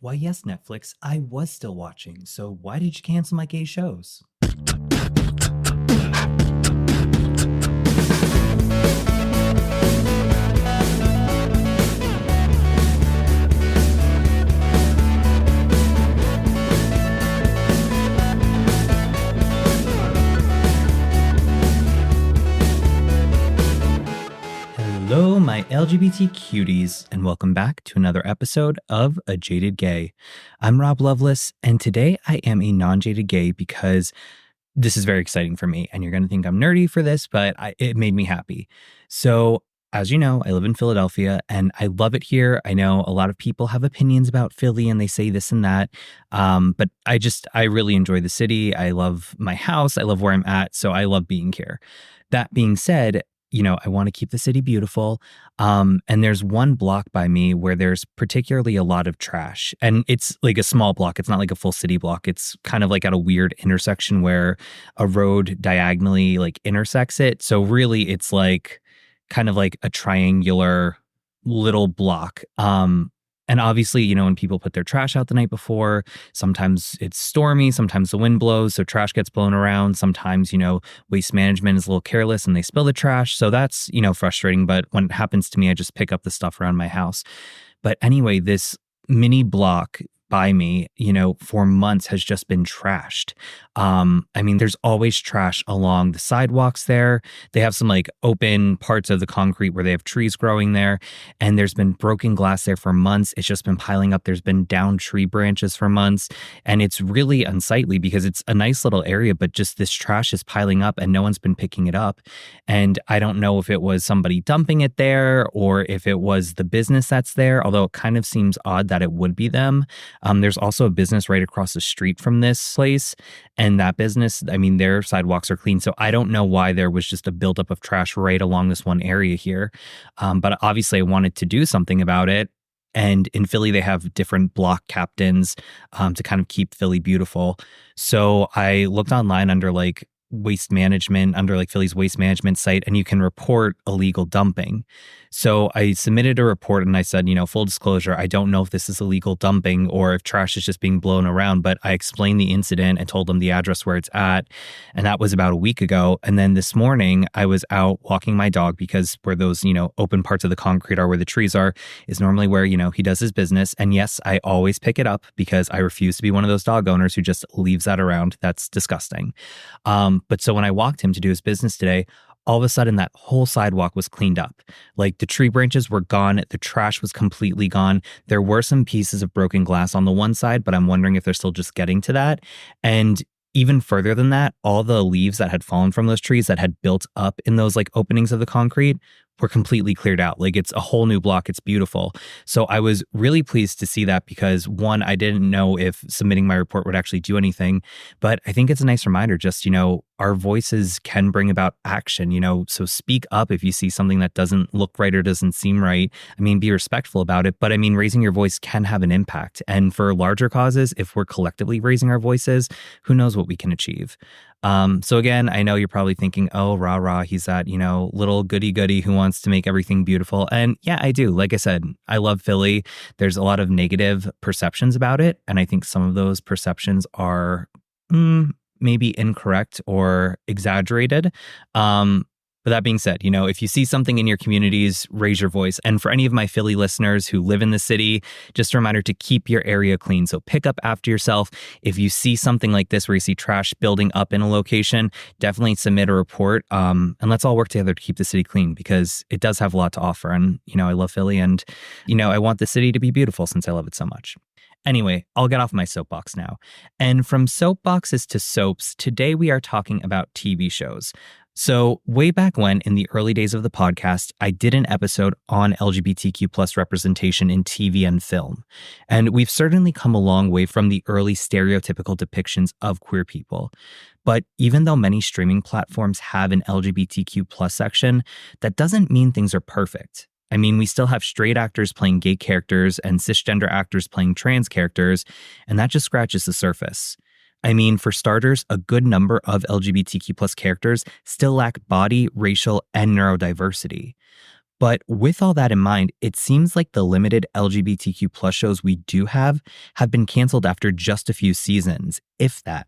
Why, yes, Netflix, I was still watching. So why did you cancel my gay shows? Hello, my LGBT cuties, and welcome back to another episode of A Jaded Gay. I'm Rob Lovelace, and today I am a non-jaded gay because this is very exciting for me, and you're going to think I'm nerdy for this, but it made me happy. So, as you know, I live in Philadelphia, and I love it here. I know a lot of people have opinions about Philly, and they say this and that, but I really enjoy the city. I love my house. I love where I'm at, so I love being here. That being said, I want to keep the city beautiful. And there's one block by me where there's particularly a lot of trash. And it's like a small block. It's not like a full city block. It's kind of like at a weird intersection where a road diagonally like intersects it. So really it's like kind of like a triangular little block. And obviously, when people put their trash out the night before, sometimes it's stormy, sometimes the wind blows, so trash gets blown around. Sometimes, waste management is a little careless and they spill the trash. So that's, frustrating. But when it happens to me, I just pick up the stuff around my house. But anyway, this mini block by me, for months has just been trashed. There's always trash along the sidewalks there. They have some like open parts of the concrete where they have trees growing there. And there's been broken glass there for months. It's just been piling up. There's been down tree branches for months. And it's really unsightly because it's a nice little area, but just this trash is piling up and no one's been picking it up. And I don't know if it was somebody dumping it there or if it was the business that's there, although it kind of seems odd that it would be them. There's also a business right across the street from this place. And that business, their sidewalks are clean. So I don't know why there was just a buildup of trash right along this one area here. But obviously I wanted to do something about it. And in Philly, they have different block captains to kind of keep Philly beautiful. So I looked online under like waste management, under like Philly's waste management site, and you can report illegal dumping. So I submitted a report and I said, full disclosure, I don't know if this is illegal dumping or if trash is just being blown around, but I explained the incident and told them the address where it's at. And that was about a week ago. And then this morning I was out walking my dog because where those, open parts of the concrete are where the trees are is normally where, he does his business. And yes, I always pick it up because I refuse to be one of those dog owners who just leaves that around. That's disgusting. But so when I walked him to do his business today, all of a sudden that whole sidewalk was cleaned up. Like the tree branches were gone. The trash was completely gone. There were some pieces of broken glass on the one side, but I'm wondering if they're still just getting to that. And even further than that, all the leaves that had fallen from those trees that had built up in those like openings of the concrete were completely cleared out. Like it's a whole new block. It's beautiful. So I was really pleased to see that because one, I didn't know if submitting my report would actually do anything, but I think it's a nice reminder just, our voices can bring about action, so speak up if you see something that doesn't look right or doesn't seem right. Be respectful about it, but raising your voice can have an impact. And for larger causes, if we're collectively raising our voices, who knows what we can achieve. So again, I know you're probably thinking, oh, rah, he's that, little goody who wants to make everything beautiful. And yeah, I do. Like I said, I love Philly. There's a lot of negative perceptions about it. And I think some of those perceptions are maybe incorrect or exaggerated. But that being said, if you see something in your communities, raise your voice. And for any of my Philly listeners who live in the city, just a reminder to keep your area clean. So pick up after yourself. If you see something like this where you see trash building up in a location, definitely submit a report. And let's all work together to keep the city clean because it does have a lot to offer. And, I love Philly and, I want the city to be beautiful since I love it so much. Anyway, I'll get off my soapbox now. And from soapboxes to soaps, today we are talking about TV shows. So way back when, in the early days of the podcast, I did an episode on LGBTQ plus representation in TV and film. And we've certainly come a long way from the early stereotypical depictions of queer people. But even though many streaming platforms have an LGBTQ plus section, that doesn't mean things are perfect. We still have straight actors playing gay characters and cisgender actors playing trans characters, and that just scratches the surface. For starters, a good number of LGBTQ plus characters still lack body, racial, and neurodiversity. But with all that in mind, it seems like the limited LGBTQ plus shows we do have been canceled after just a few seasons, if that.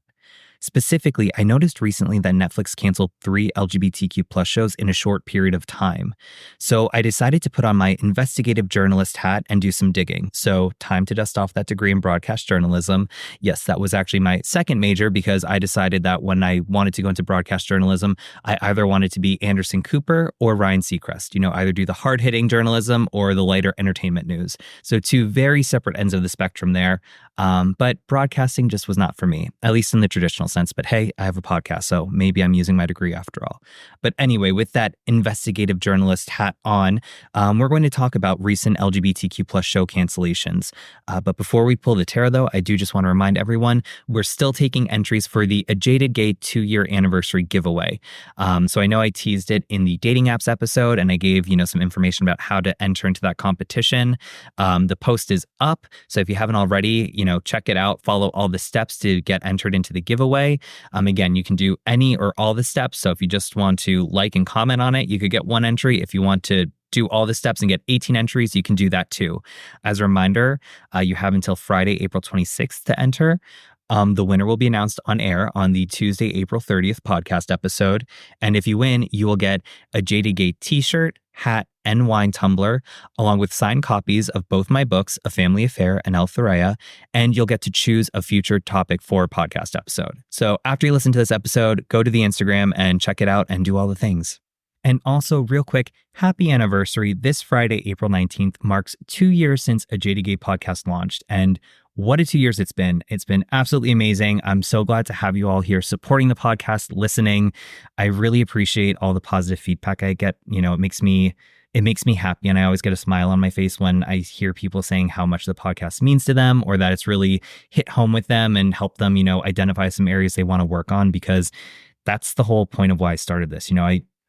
Specifically, I noticed recently that Netflix canceled 3 LGBTQ plus shows in a short period of time. So I decided to put on my investigative journalist hat and do some digging. So time to dust off that degree in broadcast journalism. Yes, that was actually my second major because I decided that when I wanted to go into broadcast journalism, I either wanted to be Anderson Cooper or Ryan Seacrest, either do the hard-hitting journalism or the lighter entertainment news. So 2 very separate ends of the spectrum there. But broadcasting just was not for me, at least in the traditional sense. But hey, I have a podcast, so maybe I'm using my degree after all. But anyway, with that investigative journalist hat on, we're going to talk about recent LGBTQ plus show cancellations. But before we pull the tarot, though, I do just want to remind everyone, we're still taking entries for the A Jaded Gay 2-year anniversary giveaway. So I know I teased it in the dating apps episode, and I gave, some information about how to enter into that competition. The post is up, so if you haven't already, check it out, follow all the steps to get entered into the giveaway. Again, you can do any or all the steps. So if you just want to like and comment on it, you could get 1 entry. If you want to do all the steps and get 18 entries, you can do that too. As a reminder, you have until Friday, April 26th to enter. The winner will be announced on air on the Tuesday, April 30th podcast episode. And if you win, you will get a Jaded Gay t-shirt, hat, and wine tumbler, along with signed copies of both my books, A Family Affair and El Thurea, and you'll get to choose a future topic for a podcast episode. So after you listen to this episode, go to the Instagram and check it out and do all the things. And also, real quick, happy anniversary. This Friday, April 19th, marks 2 years since A Jaded Gay podcast launched. And what a 2 years it's been. It's been absolutely amazing. I'm so glad to have you all here supporting the podcast, listening. I really appreciate all the positive feedback I get. It makes me happy, and I always get a smile on my face when I hear people saying how much the podcast means to them, or that it's really hit home with them and helped them, identify some areas they want to work on, because that's the whole point of why I started this.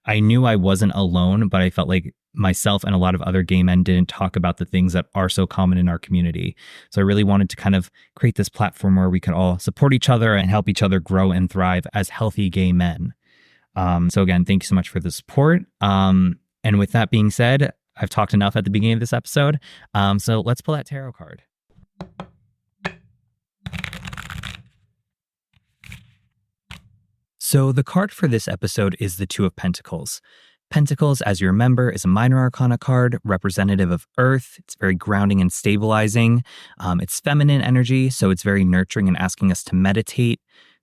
I knew I wasn't alone, but I felt like myself and a lot of other gay men didn't talk about the things that are so common in our community. So I really wanted to kind of create this platform where we could all support each other and help each other grow and thrive as healthy gay men. So again, thank you so much for the support. And with that being said, I've talked enough at the beginning of this episode. So let's pull that tarot card. So the card for this episode is the 2 of Pentacles. Pentacles, as you remember, is a minor arcana card representative of Earth. It's very grounding and stabilizing. It's feminine energy, so it's very nurturing and asking us to meditate.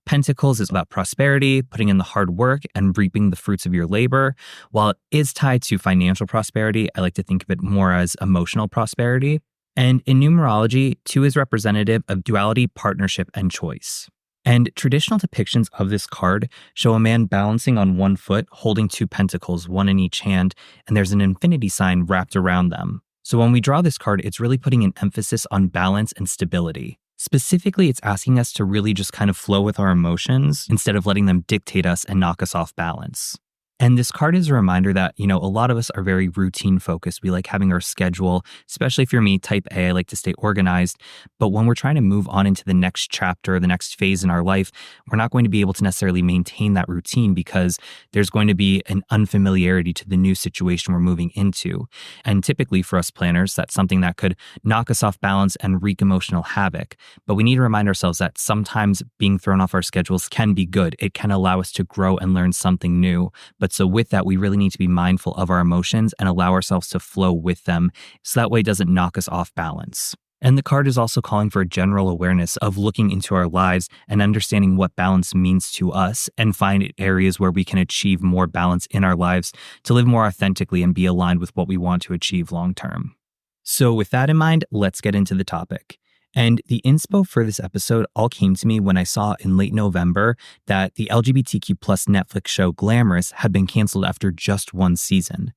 Pentacles is about prosperity, putting in the hard work and reaping the fruits of your labor. While it is tied to financial prosperity, I like to think of it more as emotional prosperity. And in numerology, 2 is representative of duality, partnership, and choice. And traditional depictions of this card show a man balancing on 1 foot, holding 2 pentacles, 1 in each hand, and there's an infinity sign wrapped around them. So when we draw this card, it's really putting an emphasis on balance and stability. Specifically, it's asking us to really just kind of flow with our emotions instead of letting them dictate us and knock us off balance. And this card is a reminder that, a lot of us are very routine focused. We like having our schedule, especially if you're me, type A, I like to stay organized. But when we're trying to move on into the next chapter, the next phase in our life, we're not going to be able to necessarily maintain that routine because there's going to be an unfamiliarity to the new situation we're moving into. And typically for us planners, that's something that could knock us off balance and wreak emotional havoc. But we need to remind ourselves that sometimes being thrown off our schedules can be good. It can allow us to grow and learn something new. But so with that, we really need to be mindful of our emotions and allow ourselves to flow with them so that way it doesn't knock us off balance. And the card is also calling for a general awareness of looking into our lives and understanding what balance means to us and find areas where we can achieve more balance in our lives to live more authentically and be aligned with what we want to achieve long term. So with that in mind, let's get into the topic. And the inspo for this episode all came to me when I saw in late November that the LGBTQ plus Netflix show Glamorous had been canceled after just 1 season.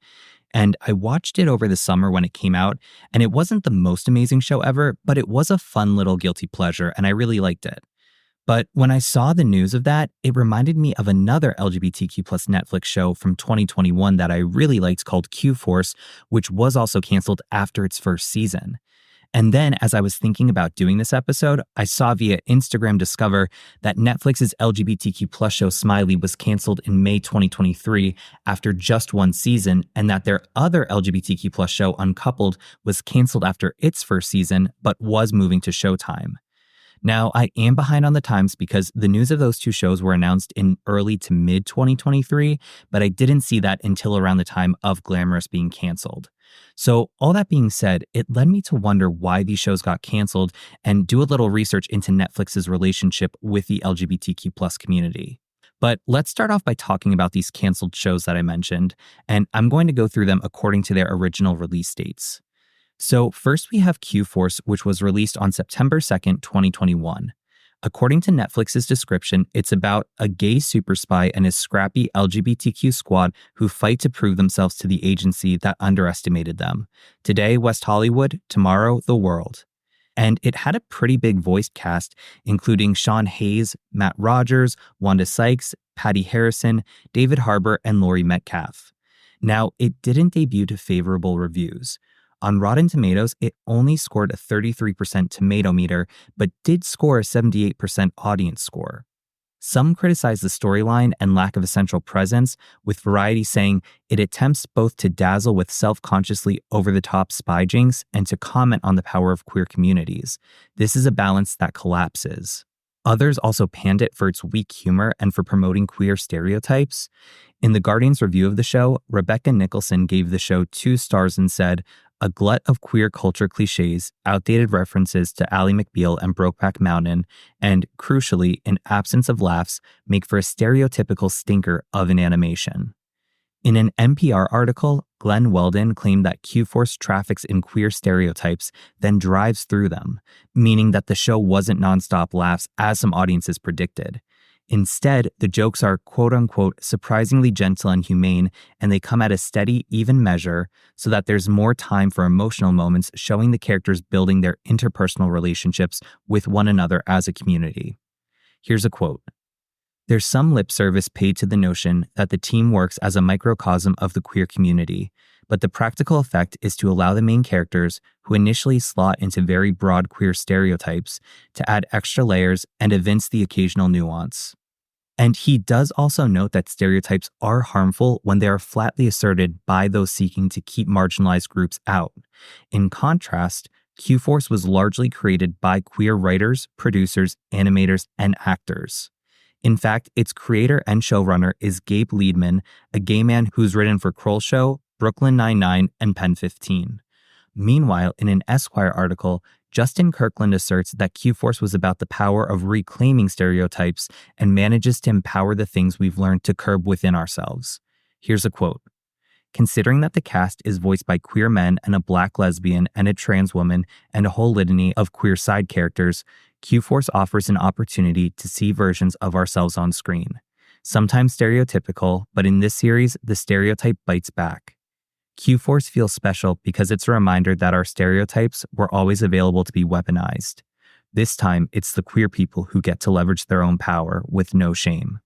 And I watched it over the summer when it came out, and it wasn't the most amazing show ever, but it was a fun little guilty pleasure, and I really liked it. But when I saw the news of that, it reminded me of another LGBTQ plus Netflix show from 2021 that I really liked called Q-Force, which was also canceled after its first season. And then as I was thinking about doing this episode, I saw via Instagram discover that Netflix's LGBTQ plus show Smiley was canceled in May 2023 after just one season, and that their other LGBTQ plus show Uncoupled was canceled after its first season, but was moving to Showtime. Now, I am behind on the times because the news of those two shows were announced in early to mid 2023, but I didn't see that until around the time of Glamorous being canceled. So all that being said, it led me to wonder why these shows got canceled and do a little research into Netflix's relationship with the LGBTQ plus community. But let's start off by talking about these canceled shows that I mentioned, and I'm going to go through them according to their original release dates. So first we have Q-Force, which was released on September 2nd, 2021. According to Netflix's description, it's about a gay super spy and his scrappy LGBTQ squad who fight to prove themselves to the agency that underestimated them. Today, West Hollywood, tomorrow, the world. And it had a pretty big voiced cast, including Sean Hayes, Matt Rogers, Wanda Sykes, Patty Harrison, David Harbour, and Laurie Metcalf. Now, it didn't debut to favorable reviews. On Rotten Tomatoes, it only scored a 33% tomato meter, but did score a 78% audience score. Some criticize the storyline and lack of a central presence, with Variety saying it attempts both to dazzle with self-consciously over-the-top spy jinx and to comment on the power of queer communities. This is a balance that collapses. Others also panned it for its weak humor and for promoting queer stereotypes. In The Guardian's review of the show, Rebecca Nicholson gave the show 2 stars and said, "A glut of queer culture cliches, outdated references to Ally McBeal and Brokeback Mountain, and, crucially, an absence of laughs make for a stereotypical stinker of an animation." In an NPR article, Glenn Weldon claimed that Q-Force traffics in queer stereotypes, then drives through them, meaning that the show wasn't nonstop laughs as some audiences predicted. Instead, the jokes are quote-unquote surprisingly gentle and humane, and they come at a steady, even measure so that there's more time for emotional moments showing the characters building their interpersonal relationships with one another as a community. Here's a quote. "There's some lip service paid to the notion that the team works as a microcosm of the queer community, but the practical effect is to allow the main characters, who initially slot into very broad queer stereotypes, to add extra layers and evince the occasional nuance." And he does also note that stereotypes are harmful when they are flatly asserted by those seeking to keep marginalized groups out. In contrast, Q-Force was largely created by queer writers, producers, animators, and actors. In fact, its creator and showrunner is Gabe Liedman, a gay man who's written for Kroll Show, Brooklyn Nine-Nine, and Pen 15. Meanwhile, in an Esquire article, Justin Kirkland asserts that Q-Force was about the power of reclaiming stereotypes and manages to empower the things we've learned to curb within ourselves. Here's a quote. "Considering that the cast is voiced by queer men and a black lesbian and a trans woman and a whole litany of queer side characters, Q-Force offers an opportunity to see versions of ourselves on screen. Sometimes stereotypical, but in this series, the stereotype bites back. Q-Force feels special because it's a reminder that our stereotypes were always available to be weaponized. This time, it's the queer people who get to leverage their own power with no shame."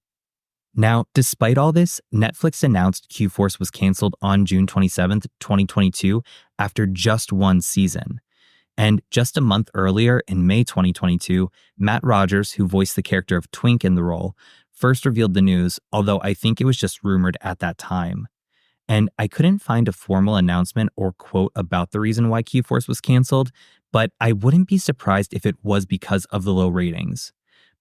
Now, despite all this, Netflix announced Q-Force was canceled on June 27th, 2022, after just one season. And just a month earlier, in May 2022, Matt Rogers, who voiced the character of Twink in the role, first revealed the news, although I think it was just rumored at that time. And I couldn't find a formal announcement or quote about the reason why Q-Force was canceled, but I wouldn't be surprised if it was because of the low ratings.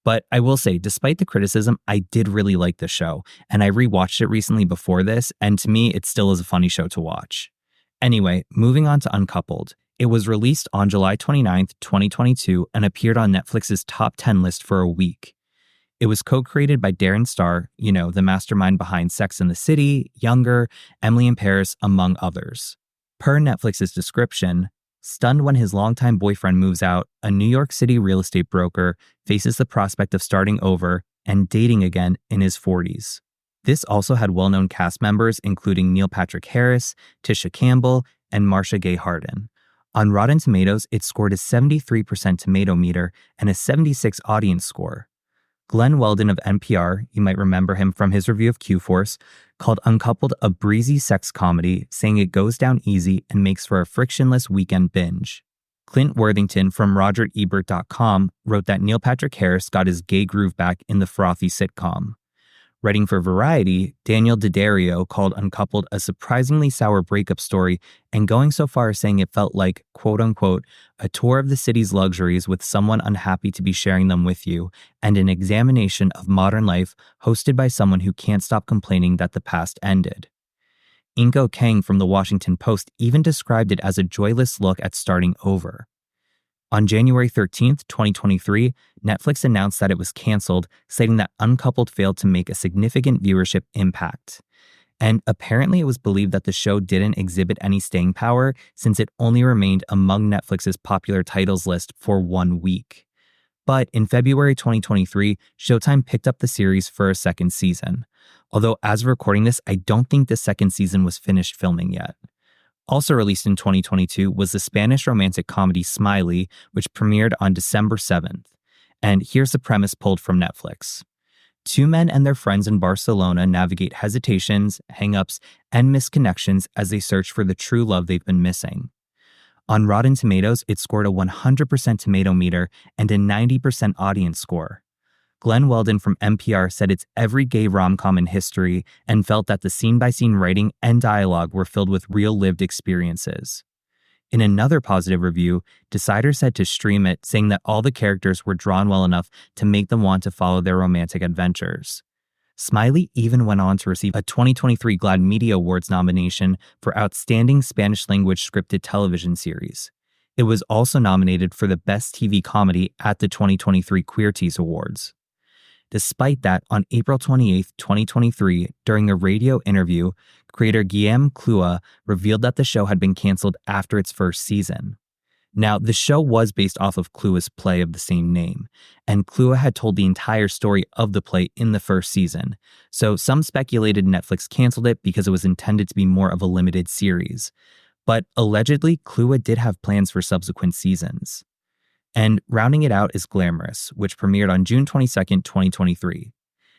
But I will say, despite the criticism, I did really like the show, and I rewatched it recently before this, and to me, it still is a funny show to watch. Anyway, moving on to Uncoupled. It was released on July 29th, 2022, and appeared on Netflix's top 10 list for a week. It was co-created by Darren Star, the mastermind behind Sex and the City, Younger, Emily in Paris, among others. Per Netflix's description, stunned when his longtime boyfriend moves out, a New York City real estate broker faces the prospect of starting over and dating again in his 40s. This also had well-known cast members including Neil Patrick Harris, Tisha Campbell, and Marcia Gay Harden. On Rotten Tomatoes, it scored a 73% tomato meter and a 76 audience score. Glenn Weldon of NPR, you might remember him from his review of Q-Force, called Uncoupled a breezy sex comedy, saying it goes down easy and makes for a frictionless weekend binge. Clint Worthington from RogerEbert.com wrote that Neil Patrick Harris got his gay groove back in the frothy sitcom. Writing for Variety, Daniel D'Addario called Uncoupled a surprisingly sour breakup story and going so far as saying it felt like, quote-unquote, a tour of the city's luxuries with someone unhappy to be sharing them with you, and an examination of modern life hosted by someone who can't stop complaining that the past ended. Inko Kang from the Washington Post even described it as a joyless look at starting over. On January 13th, 2023, Netflix announced that it was canceled, citing that Uncoupled failed to make a significant viewership impact. And apparently it was believed that the show didn't exhibit any staying power since it only remained among Netflix's popular titles list for 1 week. But in February 2023, Showtime picked up the series for a second season. Although as of recording this, I don't think the second season was finished filming yet. Also released in 2022 was the Spanish romantic comedy Smiley, which premiered on December 7th. And here's the premise pulled from Netflix. Two men and their friends in Barcelona navigate hesitations, hang-ups, and misconnections as they search for the true love they've been missing. On Rotten Tomatoes, it scored a 100% tomato meter and a 90% audience score. Glenn Weldon from NPR said it's every gay rom-com in history and felt that the scene-by-scene writing and dialogue were filled with real lived experiences. In another positive review, Decider said to stream it, saying that all the characters were drawn well enough to make them want to follow their romantic adventures. Smiley even went on to receive a 2023 GLAAD Media Awards nomination for Outstanding Spanish-Language Scripted Television Series. It was also nominated for the Best TV Comedy at the 2023 Queer Tees Awards. Despite that, on April 28, 2023, during a radio interview, creator Guillaume Clua revealed that the show had been canceled after its first season. Now, the show was based off of Clua's play of the same name, and Clua had told the entire story of the play in the first season, so some speculated Netflix canceled it because it was intended to be more of a limited series. But allegedly, Clua did have plans for subsequent seasons. And rounding it out is Glamorous, which premiered on June 22, 2023.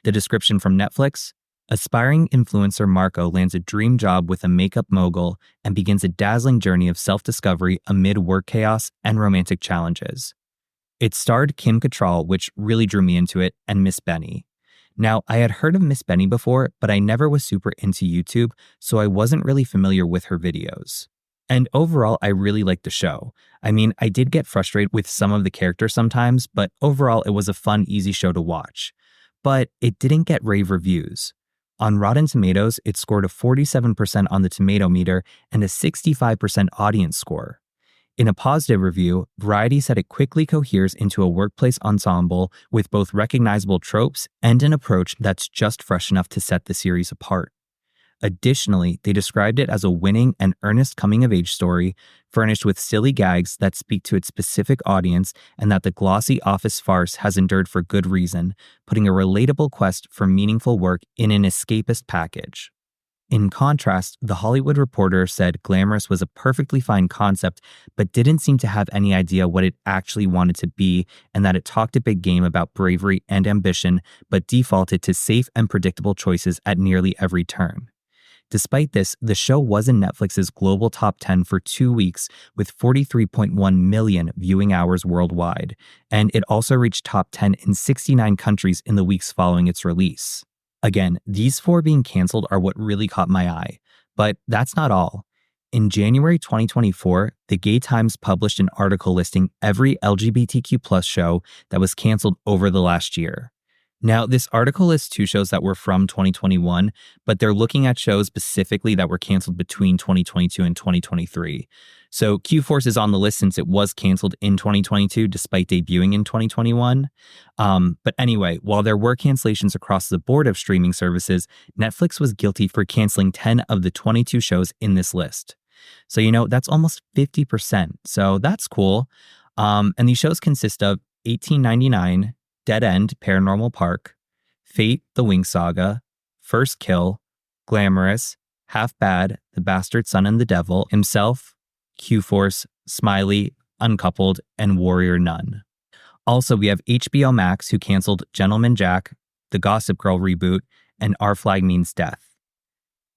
The description from Netflix: aspiring influencer Marco lands a dream job with a makeup mogul and begins a dazzling journey of self-discovery amid work chaos and romantic challenges. It starred Kim Cattrall, which really drew me into it, and Miss Benny. Now, I had heard of Miss Benny before, but I never was super into YouTube, so I wasn't really familiar with her videos. And overall, I really liked the show. I mean, I did get frustrated with some of the characters sometimes, but overall, it was a fun, easy show to watch. But it didn't get rave reviews. On Rotten Tomatoes, it scored a 47% on the tomato meter and a 65% audience score. In a positive review, Variety said it quickly coheres into a workplace ensemble with both recognizable tropes and an approach that's just fresh enough to set the series apart. Additionally, they described it as a winning and earnest coming-of-age story, furnished with silly gags that speak to its specific audience, and that the glossy office farce has endured for good reason, putting a relatable quest for meaningful work in an escapist package. In contrast, The Hollywood Reporter said Glamorous was a perfectly fine concept, but didn't seem to have any idea what it actually wanted to be, and that it talked a big game about bravery and ambition, but defaulted to safe and predictable choices at nearly every turn. Despite this, the show was in Netflix's global top 10 for 2 weeks with 43.1 million viewing hours worldwide, and it also reached top 10 in 69 countries in the weeks following its release. Again, these 4 being canceled are what really caught my eye, but that's not all. In January 2024, the Gay Times published an article listing every LGBTQ+ show that was canceled over the last year. Now, this article lists 2 shows that were from 2021, but they're looking at shows specifically that were canceled between 2022 and 2023. So Q-Force is on the list since it was canceled in 2022 despite debuting in 2021. But anyway, while there were cancellations across the board of streaming services, Netflix was guilty for canceling 10 of the 22 shows in this list. So, that's almost 50%. So that's cool. And these shows consist of 1899, Dead End, Paranormal Park, Fate, The Wing Saga, First Kill, Glamorous, Half Bad, The Bastard Son and the Devil, Himself, Q-Force, Smiley, Uncoupled, and Warrior Nun. Also, we have HBO Max, who canceled Gentleman Jack, The Gossip Girl reboot, and Our Flag Means Death.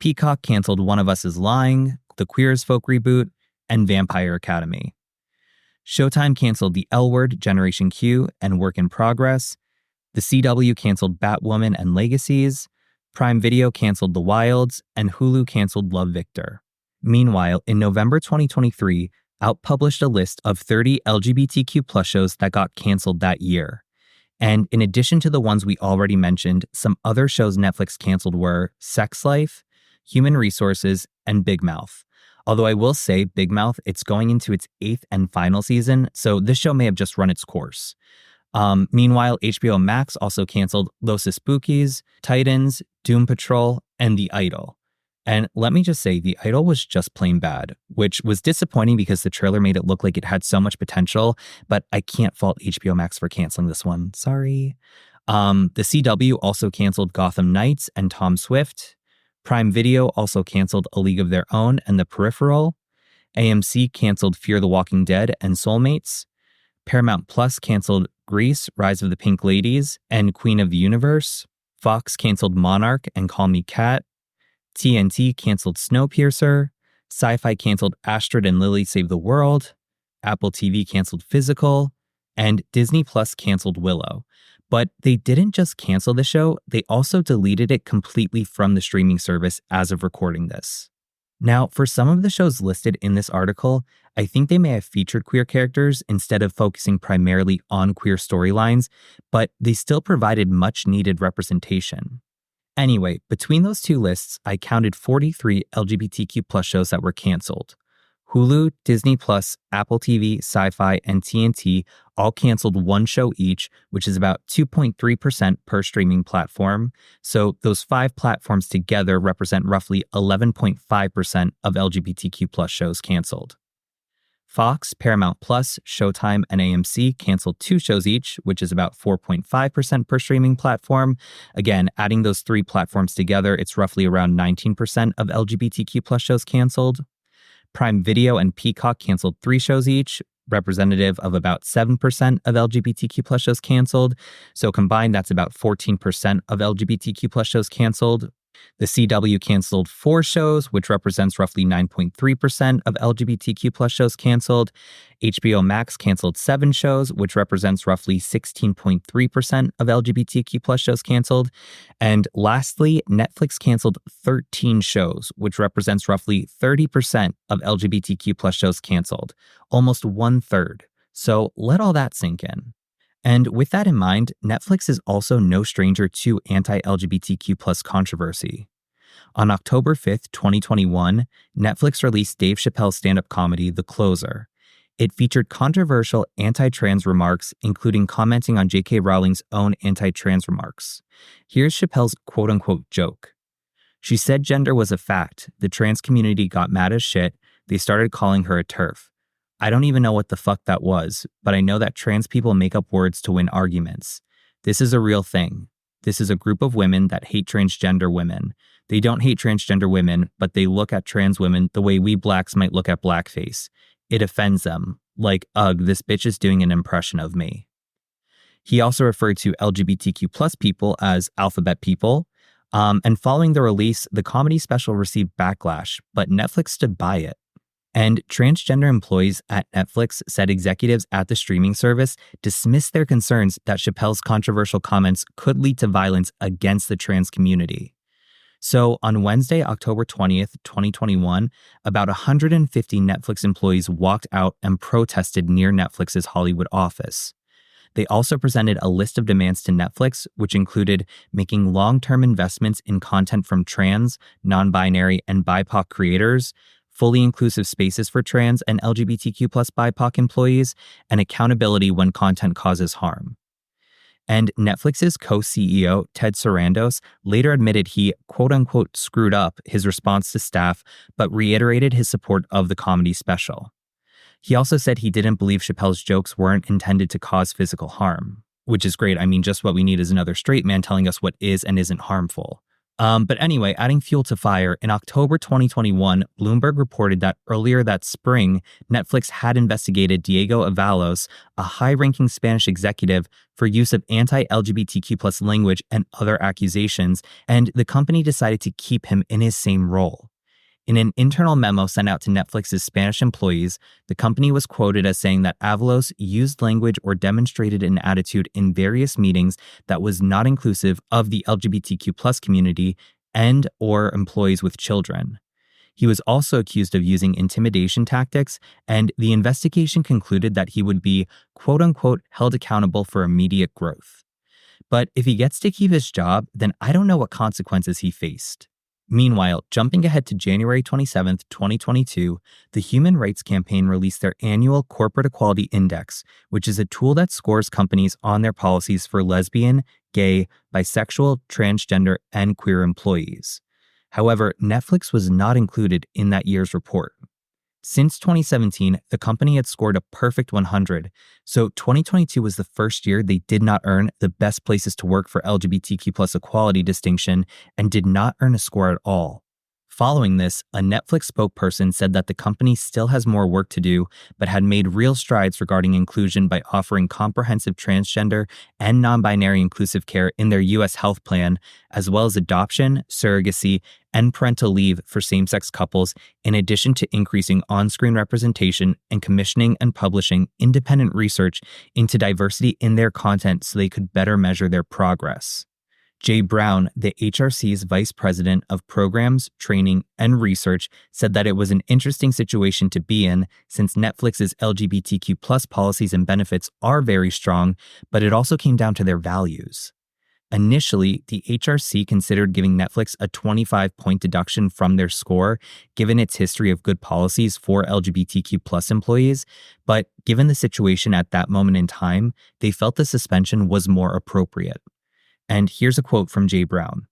Peacock canceled One of Us is Lying, The Queer as Folk reboot, and Vampire Academy. Showtime canceled The L Word, Generation Q, and Work in Progress. The CW canceled Batwoman and Legacies. Prime Video canceled The Wilds, and Hulu canceled Love Victor. Meanwhile, in November 2023, Out published a list of 30 LGBTQ+ shows that got canceled that year. And in addition to the ones we already mentioned, some other shows Netflix canceled were Sex Life, Human Resources, and Big Mouth. Although I will say, Big Mouth, it's going into its 8th and final season, so this show may have just run its course. Meanwhile, HBO Max also canceled Los Spookies, Titans, Doom Patrol, and The Idol. And let me just say, The Idol was just plain bad, which was disappointing because the trailer made it look like it had so much potential, but I can't fault HBO Max for canceling this one. Sorry. The CW also canceled Gotham Knights and Tom Swift. Prime Video also canceled A League of Their Own and The Peripheral. AMC canceled Fear the Walking Dead and Soulmates. Paramount Plus canceled Grease, Rise of the Pink Ladies, and Queen of the Universe. Fox canceled Monarch and Call Me Kat. TNT canceled Snowpiercer. Sci-Fi canceled Astrid and Lily Save the World. Apple TV canceled Physical. And Disney Plus canceled Willow. But they didn't just cancel the show, they also deleted it completely from the streaming service as of recording this. Now, for some of the shows listed in this article, I think they may have featured queer characters instead of focusing primarily on queer storylines, but they still provided much needed representation. Anyway, between those two lists, I counted 43 LGBTQ+ shows that were canceled. Hulu, Disney Plus, Apple TV, Sci-Fi, and TNT all canceled one show each, which is about 2.3% per streaming platform. So those 5 platforms together represent roughly 11.5% of LGBTQ+ shows canceled. Fox, Paramount Plus, Showtime, and AMC canceled 2 shows each, which is about 4.5% per streaming platform. Again, adding those 3 platforms together, it's roughly around 19% of LGBTQ+ shows canceled. Prime Video and Peacock canceled 3 shows each, representative of about 7% of LGBTQ+ shows canceled. So combined, that's about 14% of LGBTQ+ shows canceled. The CW canceled 4 shows, which represents roughly 9.3% of LGBTQ+ shows canceled. HBO Max canceled 7 shows, which represents roughly 16.3% of LGBTQ+ shows canceled. And lastly, Netflix canceled 13 shows, which represents roughly 30% of LGBTQ+ shows canceled, almost 1/3. So let all that sink in. And with that in mind, Netflix is also no stranger to anti-LGBTQ+ controversy. On October 5th, 2021, Netflix released Dave Chappelle's stand-up comedy, The Closer. It featured controversial anti-trans remarks, including commenting on J.K. Rowling's own anti-trans remarks. Here's Chappelle's quote-unquote joke. She said gender was a fact. The trans community got mad as shit. They started calling her a TERF. I don't even know what the fuck that was, but I know that trans people make up words to win arguments. This is a real thing. This is a group of women that hate transgender women. They don't hate transgender women, but they look at trans women the way we blacks might look at blackface. It offends them. Like, ugh, this bitch is doing an impression of me. He also referred to LGBTQ+ people as alphabet people. And following the release, the comedy special received backlash, but Netflix stood by it. And transgender employees at Netflix said executives at the streaming service dismissed their concerns that Chappelle's controversial comments could lead to violence against the trans community. So on Wednesday, October 20th, 2021, about 150 Netflix employees walked out and protested near Netflix's Hollywood office. They also presented a list of demands to Netflix, which included making long-term investments in content from trans, non-binary, and BIPOC creators, fully inclusive spaces for trans and LGBTQ+ BIPOC employees, and accountability when content causes harm. And Netflix's co-CEO, Ted Sarandos, later admitted he, quote-unquote, screwed up his response to staff, but reiterated his support of the comedy special. He also said he didn't believe Chappelle's jokes weren't intended to cause physical harm, which is great. I mean, just what we need is another straight man telling us what is and isn't harmful. But anyway, adding fuel to fire, in October 2021, Bloomberg reported that earlier that spring, Netflix had investigated Diego Avalos, a high-ranking Spanish executive, for use of anti-LGBTQ+ language and other accusations, and the company decided to keep him in his same role. In an internal memo sent out to Netflix's Spanish employees, the company was quoted as saying that Avalos used language or demonstrated an attitude in various meetings that was not inclusive of the LGBTQ+ community and or employees with children. He was also accused of using intimidation tactics, and the investigation concluded that he would be, quote-unquote, held accountable for immediate growth. But if he gets to keep his job, then I don't know what consequences he faced. Meanwhile, jumping ahead to January 27, 2022, the Human Rights Campaign released their annual Corporate Equality Index, which is a tool that scores companies on their policies for lesbian, gay, bisexual, transgender, and queer employees. However, Netflix was not included in that year's report. Since 2017, the company had scored a perfect 100, so 2022 was the first year they did not earn the Best Places to Work for LGBTQ+ Equality distinction and did not earn a score at all. Following this, a Netflix spokesperson said that the company still has more work to do, but had made real strides regarding inclusion by offering comprehensive transgender and non-binary inclusive care in their U.S. health plan, as well as adoption, surrogacy, and parental leave for same-sex couples, in addition to increasing on-screen representation and commissioning and publishing independent research into diversity in their content so they could better measure their progress. Jay Brown, the HRC's Vice President of Programs, Training, and Research, said that it was an interesting situation to be in since Netflix's LGBTQ+ policies and benefits are very strong, but it also came down to their values. Initially, the HRC considered giving Netflix a 25-point deduction from their score, given its history of good policies for LGBTQ+ employees, but given the situation at that moment in time, they felt the suspension was more appropriate. And here's a quote from Jay Brown.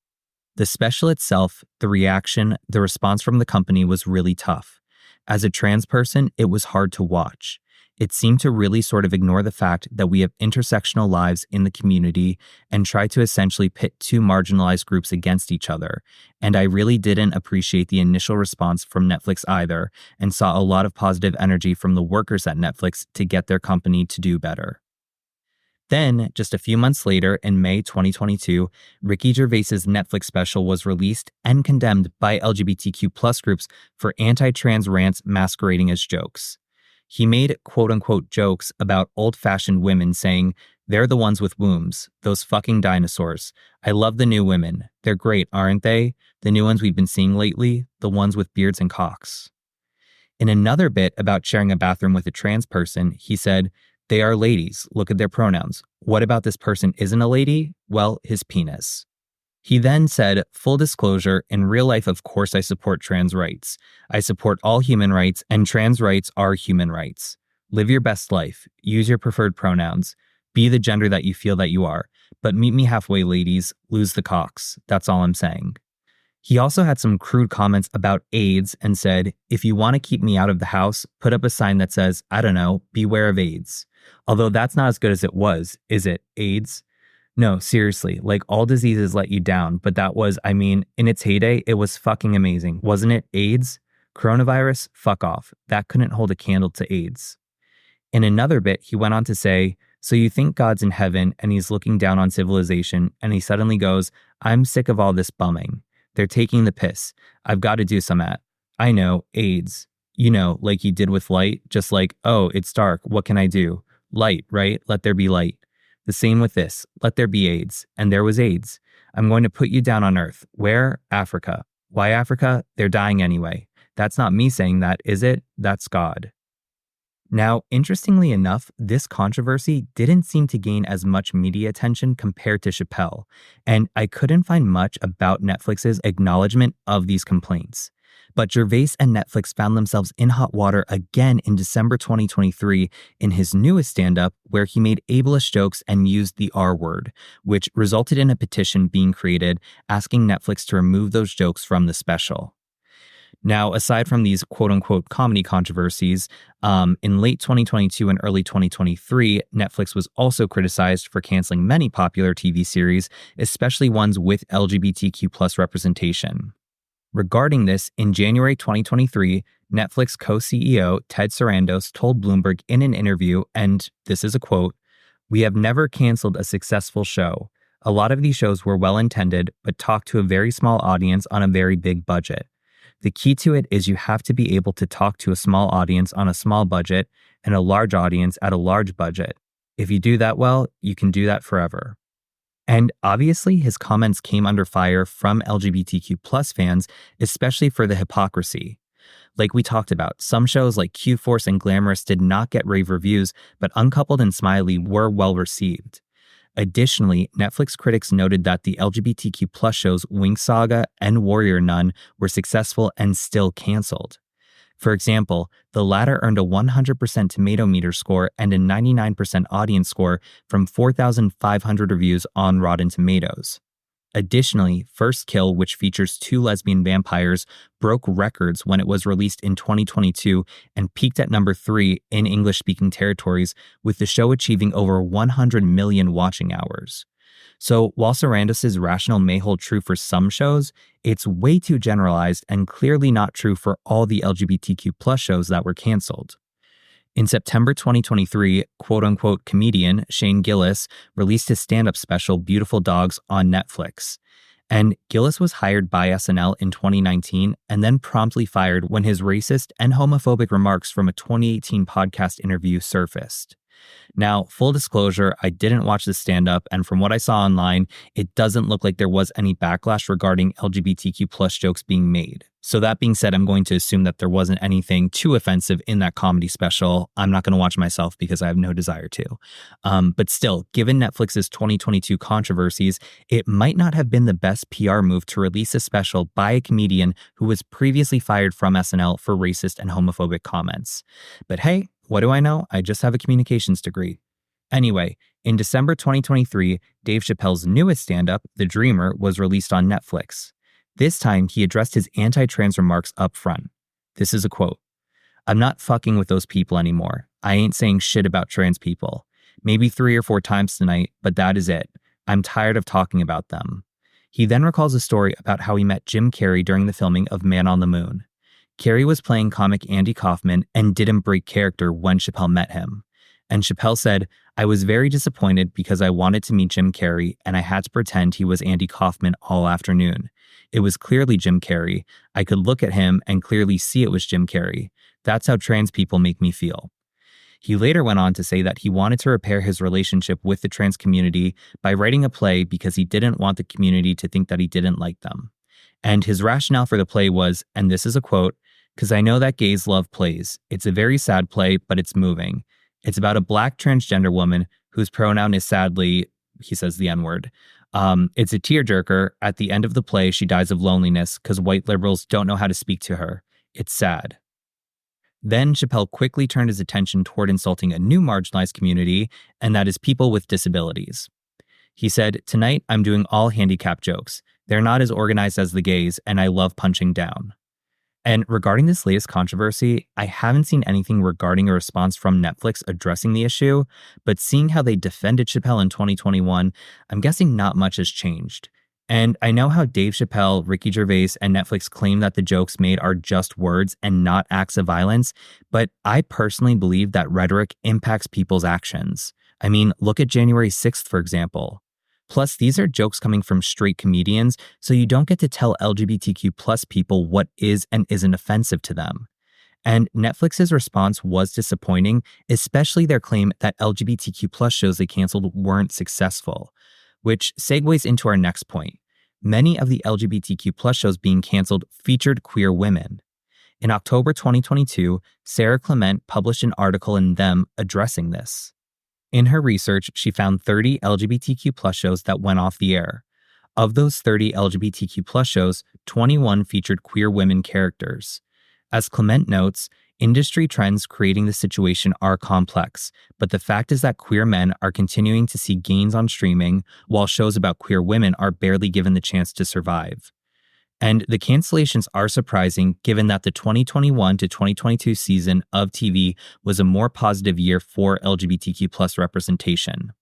"The special itself, the reaction, the response from the company was really tough. As a trans person, it was hard to watch. It seemed to really sort of ignore the fact that we have intersectional lives in the community and try to essentially pit two marginalized groups against each other. And I really didn't appreciate the initial response from Netflix either, and saw a lot of positive energy from the workers at Netflix to get their company to do better." Then, just a few months later, in May 2022, Ricky Gervais's Netflix special was released and condemned by LGBTQ+ groups for anti-trans rants masquerading as jokes. He made quote-unquote jokes about old-fashioned women saying, "They're the ones with wombs, those fucking dinosaurs. I love the new women. They're great, aren't they? The new ones we've been seeing lately, the ones with beards and cocks." In another bit about sharing a bathroom with a trans person, he said, "They are ladies. Look at their pronouns. What about this person isn't a lady? Well, his penis." He then said, "Full disclosure, in real life, of course I support trans rights. I support all human rights, and trans rights are human rights. Live your best life. Use your preferred pronouns. Be the gender that you feel that you are. But meet me halfway, ladies. Lose the cocks. That's all I'm saying." He also had some crude comments about AIDS and said, "If you want to keep me out of the house, put up a sign that says, I don't know, beware of AIDS." Although that's not as good as it was, is it? AIDS? No, seriously, like all diseases let you down, but that was, in its heyday, it was fucking amazing. Wasn't it? AIDS? Coronavirus? Fuck off. That couldn't hold a candle to AIDS. In another bit, he went on to say, "So you think God's in heaven and he's looking down on civilization and he suddenly goes, I'm sick of all this bumming. They're taking the piss. I've got to do some at. I know, AIDS. You know, like you did with light, just like, oh, it's dark. What can I do? Light, right? Let there be light. The same with this. Let there be AIDS. And there was AIDS. I'm going to put you down on Earth. Where? Africa. Why Africa? They're dying anyway. That's not me saying that, is it? That's God." Now, interestingly enough, this controversy didn't seem to gain as much media attention compared to Chappelle, and I couldn't find much about Netflix's acknowledgement of these complaints. But Gervais and Netflix found themselves in hot water again in December 2023 in his newest stand-up, where he made ableist jokes and used the R word, which resulted in a petition being created asking Netflix to remove those jokes from the special. Now, aside from these quote-unquote comedy controversies, in late 2022 and early 2023, Netflix was also criticized for canceling many popular TV series, especially ones with LGBTQ+ representation. Regarding this, in January 2023, Netflix co-CEO Ted Sarandos told Bloomberg in an interview, and this is a quote, "We have never canceled a successful show. A lot of these shows were well-intended, but talked to a very small audience on a very big budget. The key to it is you have to be able to talk to a small audience on a small budget and a large audience at a large budget. If you do that well, you can do that forever. And obviously, his comments came under fire from LGBTQ plus fans, especially for the hypocrisy. Like we talked about, some shows like Q-Force and Glamorous did not get rave reviews, but Uncoupled and Smiley were well received. Additionally, Netflix critics noted that the LGBTQ plus shows Wing Saga and Warrior Nun were successful and still canceled. For example, the latter earned a 100% tomato meter score and a 99% audience score from 4,500 reviews on Rotten Tomatoes. Additionally, First Kill, which features 2 lesbian vampires, broke records when it was released in 2022 and peaked at number 3 in English-speaking territories, with the show achieving over 100 million watching hours. So while Sarandis' rationale may hold true for some shows, it's way too generalized and clearly not true for all the LGBTQ plus shows that were canceled. In September 2023, quote-unquote comedian Shane Gillis released his stand-up special Beautiful Dogs on Netflix. And Gillis was hired by SNL in 2019 and then promptly fired when his racist and homophobic remarks from a 2018 podcast interview surfaced. Now, full disclosure, I didn't watch the stand-up, and from what I saw online, it doesn't look like there was any backlash regarding LGBTQ plus jokes being made. So that being said, I'm going to assume that there wasn't anything too offensive in that comedy special. I'm not going to watch myself because I have no desire to. But still, given Netflix's 2022 controversies, it might not have been the best PR move to release a special by a comedian who was previously fired from SNL for racist and homophobic comments. But hey, what do I know? I just have a communications degree. Anyway, in December 2023, Dave Chappelle's newest stand-up, The Dreamer, was released on Netflix. This time, he addressed his anti-trans remarks up front. This is a quote. "I'm not fucking with those people anymore. I ain't saying shit about trans people. Maybe 3 or 4 times tonight, but that is it. I'm tired of talking about them." He then recalls a story about how he met Jim Carrey during the filming of Man on the Moon. Carrey was playing comic Andy Kaufman and didn't break character when Chappelle met him. And Chappelle said, "I was very disappointed because I wanted to meet Jim Carrey and I had to pretend he was Andy Kaufman all afternoon. It was clearly Jim Carrey. I could look at him and clearly see it was Jim Carrey. That's how trans people make me feel." He later went on to say that he wanted to repair his relationship with the trans community by writing a play because he didn't want the community to think that he didn't like them. And his rationale for the play was, and this is a quote, "'Cause I know that gays love plays. It's a very sad play, but it's moving. It's about a black transgender woman whose pronoun is sadly," he says the N-word. "It's a tearjerker. At the end of the play, she dies of loneliness because white liberals don't know how to speak to her. It's sad." Then Chappelle quickly turned his attention toward insulting a new marginalized community, and that is people with disabilities. He said, "Tonight, I'm doing all handicap jokes. They're not as organized as the gays, and I love punching down." And regarding this latest controversy, I haven't seen anything regarding a response from Netflix addressing the issue, but seeing how they defended Chappelle in 2021, I'm guessing not much has changed. And I know how Dave Chappelle, Ricky Gervais, and Netflix claim that the jokes made are just words and not acts of violence, but I personally believe that rhetoric impacts people's actions. I mean, look at January 6th, for example. Plus, these are jokes coming from straight comedians, so you don't get to tell LGBTQ plus people what is and isn't offensive to them. And Netflix's response was disappointing, especially their claim that LGBTQ plus shows they canceled weren't successful, which segues into our next point. Many of the LGBTQ plus shows being canceled featured queer women. In October 2022, Sarah Clement published an article in Them addressing this. In her research, she found 30 LGBTQ plus shows that went off the air. Of those 30 LGBTQ plus shows, 21 featured queer women characters. As Clement notes, industry trends creating the situation are complex, but the fact is that queer men are continuing to see gains on streaming, while shows about queer women are barely given the chance to survive. And the cancellations are surprising given that the 2021 to 2022 season of TV was a more positive year for LGBTQ plus representation.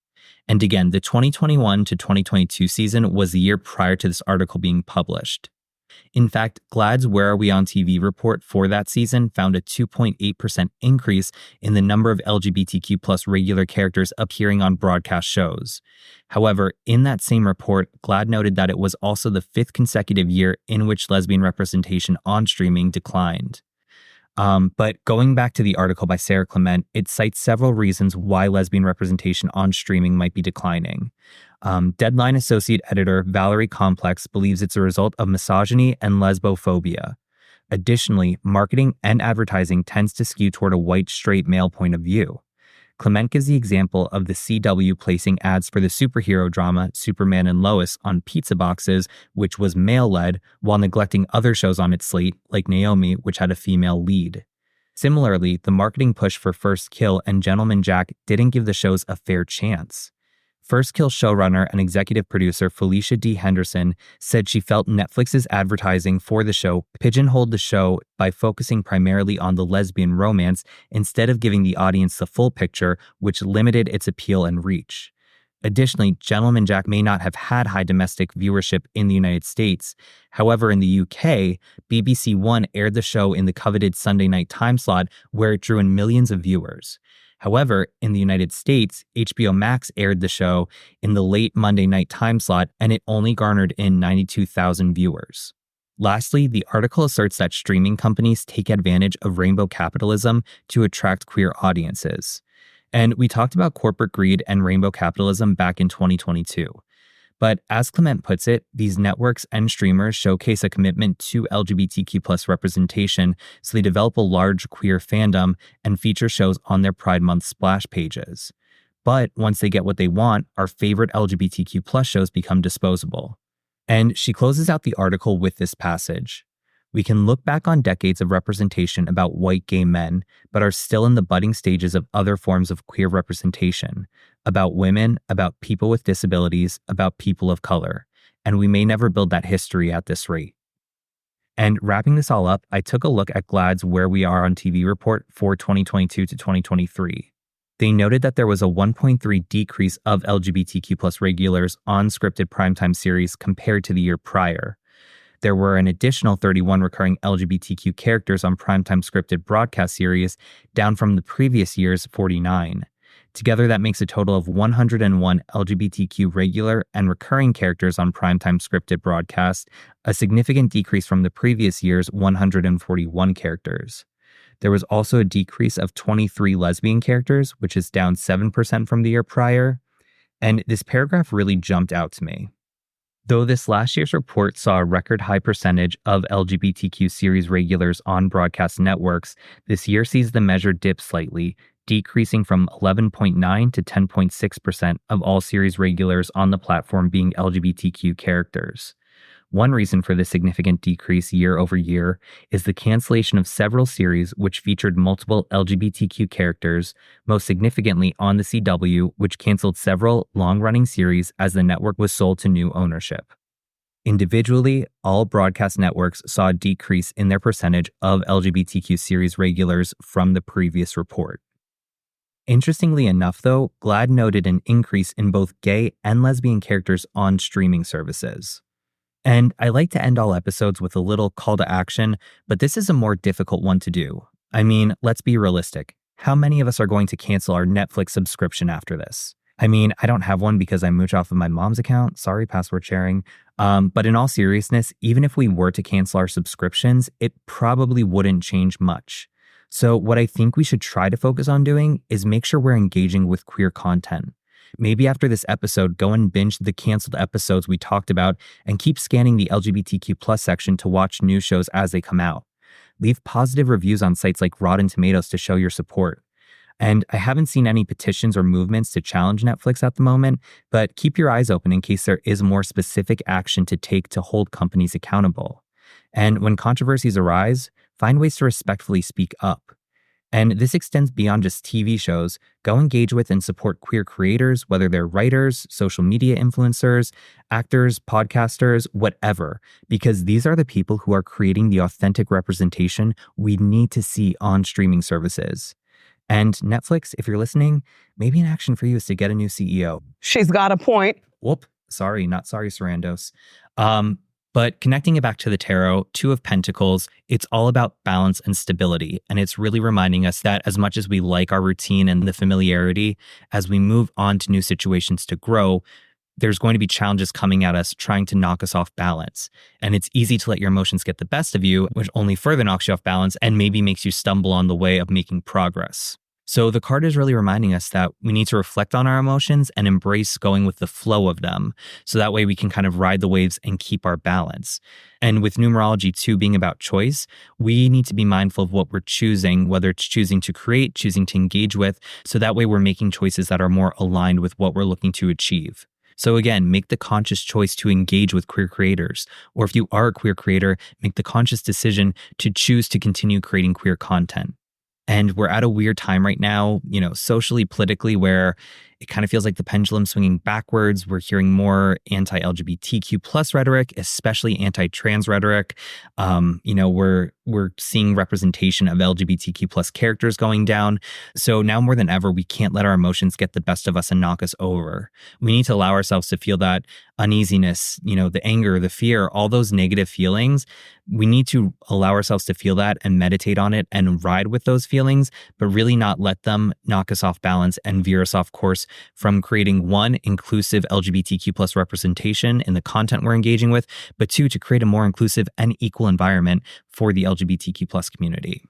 And again, the 2021 to 2022 season was the year prior to this article being published. In fact, GLAAD's Where Are We on TV report for that season found a 2.8% increase in the number of LGBTQ plus regular characters appearing on broadcast shows. However, in that same report, GLAAD noted that it was also the fifth consecutive year in which lesbian representation on streaming declined. But going back to the article by Sarah Clement, it cites several reasons why lesbian representation on streaming might be declining. Deadline associate editor Valerie Complex believes it's a result of misogyny and lesbophobia. Additionally, marketing and advertising tends to skew toward a white, straight male point of view. Clement gives the example of the CW placing ads for the superhero drama Superman and Lois on pizza boxes, which was male-led, while neglecting other shows on its slate, like Naomi, which had a female lead. Similarly, the marketing push for First Kill and Gentleman Jack didn't give the shows a fair chance. First Kill showrunner and executive producer Felicia D. Henderson said she felt Netflix's advertising for the show pigeonholed the show by focusing primarily on the lesbian romance instead of giving the audience the full picture, which limited its appeal and reach. Additionally, Gentleman Jack may not have had high domestic viewership in the United States. However, in the UK, BBC One aired the show in the coveted Sunday night time slot where it drew in millions of viewers. However, in the United States, HBO Max aired the show in the late Monday night time slot, and it only garnered in 92,000 viewers. Lastly, the article asserts that streaming companies take advantage of rainbow capitalism to attract queer audiences. And we talked about corporate greed and rainbow capitalism back in 2022. But as Clement puts it, these networks and streamers showcase a commitment to LGBTQ plus representation, so they develop a large queer fandom and feature shows on their Pride Month splash pages. But once they get what they want, our favorite LGBTQ plus shows become disposable. And she closes out the article with this passage. We can look back on decades of representation about white gay men, but are still in the budding stages of other forms of queer representation, about women, about people with disabilities, about people of color, and we may never build that history at this rate. And wrapping this all up, I took a look at GLAAD's Where We Are on TV report for 2022 to 2023. They noted that there was a 1.3 decrease of LGBTQ plus regulars on scripted primetime series compared to the year prior. There were an additional 31 recurring LGBTQ characters on primetime scripted broadcast series, down from the previous year's 49. Together, that makes a total of 101 LGBTQ regular and recurring characters on primetime scripted broadcast, a significant decrease from the previous year's 141 characters. There was also a decrease of 23 lesbian characters, which is down 7% from the year prior. And this paragraph really jumped out to me. Though this last year's report saw a record high percentage of LGBTQ series regulars on broadcast networks, this year sees the measure dip slightly, decreasing from 11.9 to 10.6% of all series regulars on the platform being LGBTQ characters. One reason for this significant decrease year over year is the cancellation of several series which featured multiple LGBTQ characters, most significantly on the CW, which canceled several long-running series as the network was sold to new ownership. Individually, all broadcast networks saw a decrease in their percentage of LGBTQ series regulars from the previous report. Interestingly enough, though, GLAAD noted an increase in both gay and lesbian characters on streaming services. And I like to end all episodes with a little call to action, but this is a more difficult one to do. I mean, let's be realistic. How many of us are going to cancel our Netflix subscription after this? I mean, I don't have one because I mooch off of my mom's account. Sorry, password sharing. But in all seriousness, even if we were to cancel our subscriptions, it probably wouldn't change much. So what I think we should try to focus on doing is make sure we're engaging with queer content. Maybe after this episode, go and binge the canceled episodes we talked about and keep scanning the LGBTQ plus section to watch new shows as they come out. Leave positive reviews on sites like Rotten Tomatoes to show your support. And I haven't seen any petitions or movements to challenge Netflix at the moment, but keep your eyes open in case there is more specific action to take to hold companies accountable. And when controversies arise, find ways to respectfully speak up. And this extends beyond just TV shows. Go engage with and support queer creators, whether they're writers, social media influencers, actors, podcasters, whatever, because these are the people who are creating the authentic representation we need to see on streaming services. And Netflix, if you're listening, maybe an action for you is to get a new CEO. She's got a point. Whoop. Sorry, not sorry, Sarandos. But connecting it back to the tarot, Two of Pentacles, it's all about balance and stability. And it's really reminding us that as much as we like our routine and the familiarity, as we move on to new situations to grow, there's going to be challenges coming at us trying to knock us off balance. And it's easy to let your emotions get the best of you, which only further knocks you off balance and maybe makes you stumble on the way of making progress. So the card is really reminding us that we need to reflect on our emotions and embrace going with the flow of them. So that way we can kind of ride the waves and keep our balance. And with numerology too being about choice, we need to be mindful of what we're choosing, whether it's choosing to create, choosing to engage with. So that way we're making choices that are more aligned with what we're looking to achieve. So again, make the conscious choice to engage with queer creators. Or if you are a queer creator, make the conscious decision to choose to continue creating queer content. And we're at a weird time right now, socially, politically, where it kind of feels like the pendulum swinging backwards. We're hearing more anti-LGBTQ plus rhetoric, especially anti-trans rhetoric. We're seeing representation of LGBTQ plus characters going down. So now more than ever, we can't let our emotions get the best of us and knock us over. We need to allow ourselves to feel that uneasiness, the anger, the fear, all those negative feelings. We need to allow ourselves to feel that and meditate on it and ride with those feelings, but really not let them knock us off balance and veer us off course from creating one, inclusive LGBTQ plus representation in the content we're engaging with, but two, to create a more inclusive and equal environment for the LGBTQ plus community.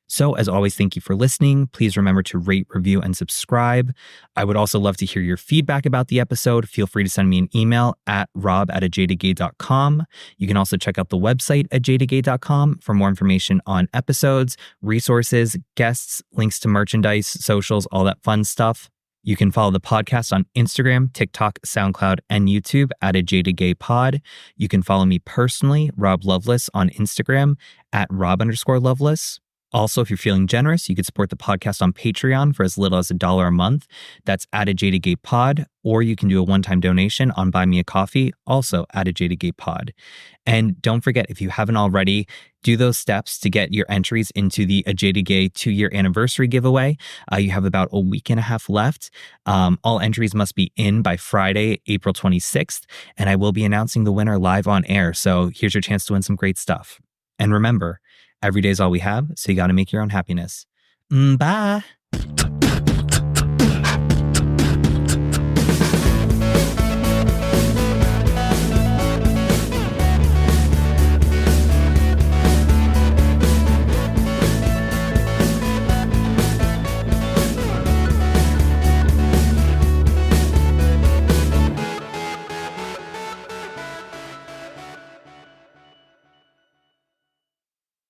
So as always, thank you for listening. Please remember to rate, review, and subscribe. I would also love to hear your feedback about the episode. Feel free to send me an email at rob@ajadedgay.com. You can also check out the website at jadedgay.com for more information on episodes, resources, guests, links to merchandise, socials, all that fun stuff. You can follow the podcast on Instagram, TikTok, SoundCloud, and YouTube at @ajadedgaypod. You can follow me personally, Rob Loveless, on Instagram at Rob_Loveless. Also, if you're feeling generous, you could support the podcast on Patreon for as little as $1 a month. That's at @ajadedgaypod, or you can do a one-time donation on Buy Me a Coffee, also at @ajadedgaypod. And don't forget, if you haven't already, do those steps to get your entries into the A Jaded Gay 2-year anniversary giveaway. You have about a week and a half left. All entries must be in by Friday, April 26th, and I will be announcing the winner live on air. So here's your chance to win some great stuff. And remember, every day is all we have, so you got to make your own happiness. Bye.